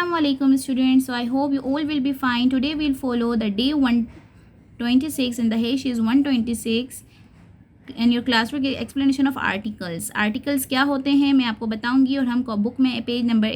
Assalamualaikum students. So I hope you all will be fine. Today we'll follow the day 126 and the Hesh is 126 and your classwork explanation of articles. Articles क्या होते हैं मैं आपको बताऊंगी और हम book में पेज नंबर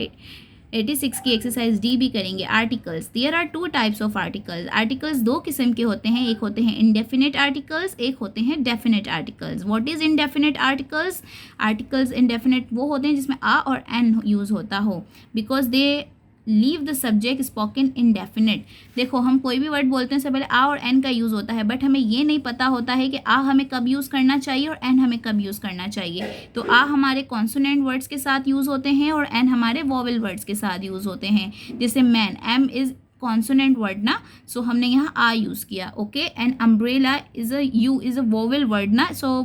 86 की एक्सरसाइज डी भी करेंगे. Articles, there are two types of articles. Articles दो किस्म के होते हैं, एक होते हैं इंडेफिनिट आर्टिकल्स, एक होते हैं definite articles. What is indefinite articles? Articles indefinite वो होते हैं जिसमें आ और एन यूज़ होता हो, because they leave the subject spoken indefinite. देखो हम कोई भी वर्ड बोलते हैं उससे पहले आ और एन का यूज़ होता है, बट हमें ये नहीं पता होता है कि आ हमें कब यूज़ करना चाहिए और एन हमें कब यूज़ करना चाहिए. तो आ हमारे कॉन्सोनेंट वर्ड्स के साथ यूज़ होते हैं और एन हमारे वॉवेल वर्ड्स के साथ यूज़ होते हैं. जैसे man, M is consonant word ना, सो हमने यहाँ आ यूज़ किया. Okay, and umbrella is a U is a vowel word ना, so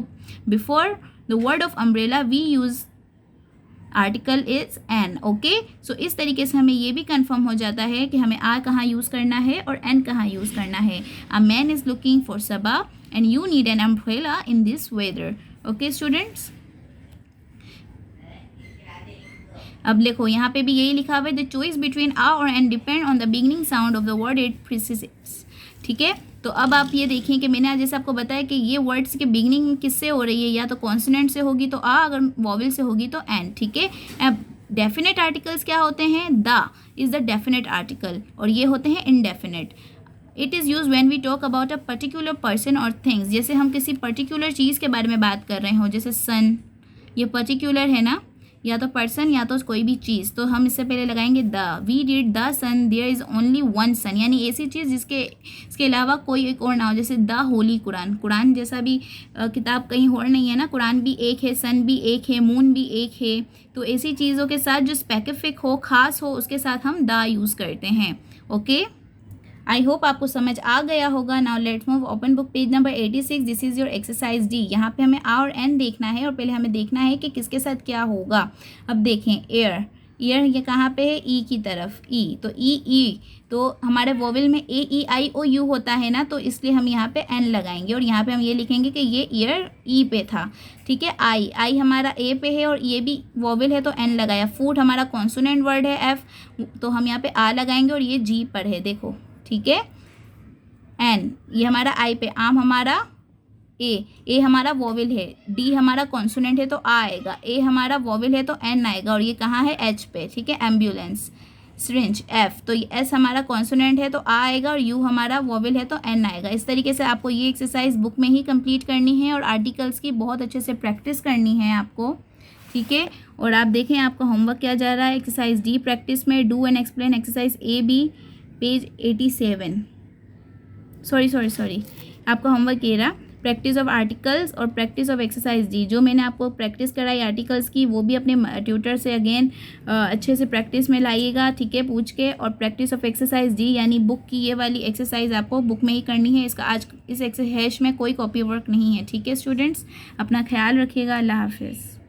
before the word of umbrella we use article is an. Okay, so इस तरीके से हमें ये भी कंफर्म हो जाता है कि हमें आ कहाँ यूज़ करना है और एन कहाँ यूज़ करना है. A man is looking for Saba and you need an umbrella in this weather. Okay students, अब देखो यहाँ पे भी यही लिखा हुआ है, द चॉइस बिटवीन आ और an depend on the beginning sound of the word it precedes. ठीक है, तो अब आप ये देखें कि मैंने जैसे आपको बताया कि ये वर्ड्स की बिगनिंग किससे हो रही है, या तो कॉन्सोनेंट से होगी तो आ, अगर वॉवेल से होगी तो एन. ठीक है, अब डेफिनेट आर्टिकल्स क्या होते हैं? The is the definite article और ये होते हैं indefinite. It is use when we talk about a particular person और थिंग्स. जैसे हम किसी पर्टिकुलर चीज़ के बारे में बात कर रहे हो, जैसे सन, ये पर्टिकुलर है ना, या तो पर्सन या तो कोई भी चीज़, तो हम इससे पहले लगाएंगे the. We did the sun, there is only one sun, यानी ऐसी चीज़ इसके अलावा कोई एक और ना हो. जैसे द होली कुरान, कुरान जैसा भी किताब कहीं और नहीं है ना, कुरान भी एक है, सन भी एक है, मून भी एक है. तो ऐसी चीज़ों के साथ जो स्पेसिफिक हो, ख़ास हो, उसके साथ हम द यूज़ करते हैं. ओके, आई होप आपको समझ आ गया होगा. Now let's move open book page number 86. This is your exercise D. यहाँ पे हमें आ और एन देखना है और पहले हमें देखना है कि किसके साथ क्या होगा. अब देखें, एयर, ईयर ये कहाँ पे है? ई की तरफ. ई, तो ई तो हमारे वोवेल में ए ई आई ओ यू होता है ना, तो इसलिए हम यहाँ पे एन लगाएंगे और यहाँ पे हम ये लिखेंगे कि ये ईयर ई पे था. ठीक है, आई हमारा ए पे है और ये भी वोवेल है तो एन लगाया. फूड हमारा कॉन्सोनेंट वर्ड है एफ, तो हम यहाँ पे आ लगाएंगे और ये जी पर है, देखो. ठीक है, एन ये हमारा आई पे, आम हमारा ए हमारा वोवेल है, डी हमारा कॉन्सोनेंट है तो आ आएगा, ए हमारा वोवेल है तो एन आएगा और ये कहाँ है? एच पे. ठीक है, एम्बुलेंस. सिरिंज एफ, तो ये एस हमारा कॉन्सोनेंट है तो आ आएगा और यू हमारा वोवेल है तो एन आएगा. इस तरीके से आपको ये एक्सरसाइज बुक में ही कंप्लीट करनी है और आर्टिकल्स की बहुत अच्छे से प्रैक्टिस करनी है आपको. ठीक है, और आप देखें आपका होमवर्क क्या जा रहा है. एक्सरसाइज डी प्रैक्टिस में do and explain exercise A B page 87. Sorry आपका होमवर्क ये रहा, प्रैक्टिस ऑफ आर्टिकल्स और प्रैक्टिस ऑफ एक्सरसाइज डी. जो मैंने आपको प्रैक्टिस कराई आर्टिकल्स की वो भी अपने ट्यूटर से अगेन अच्छे से प्रैक्टिस में लाइएगा. ठीक है, पूछ के. और प्रैक्टिस ऑफ एक्सरसाइज डी यानी बुक की ये वाली एक्सरसाइज आपको बुक में ही करनी है. इसका आज इस एक्सरसाइज में कोई कॉपी वर्क नहीं है. ठीक है स्टूडेंट्स, अपना ख्याल रखिएगा. अल्लाह हाफिज़.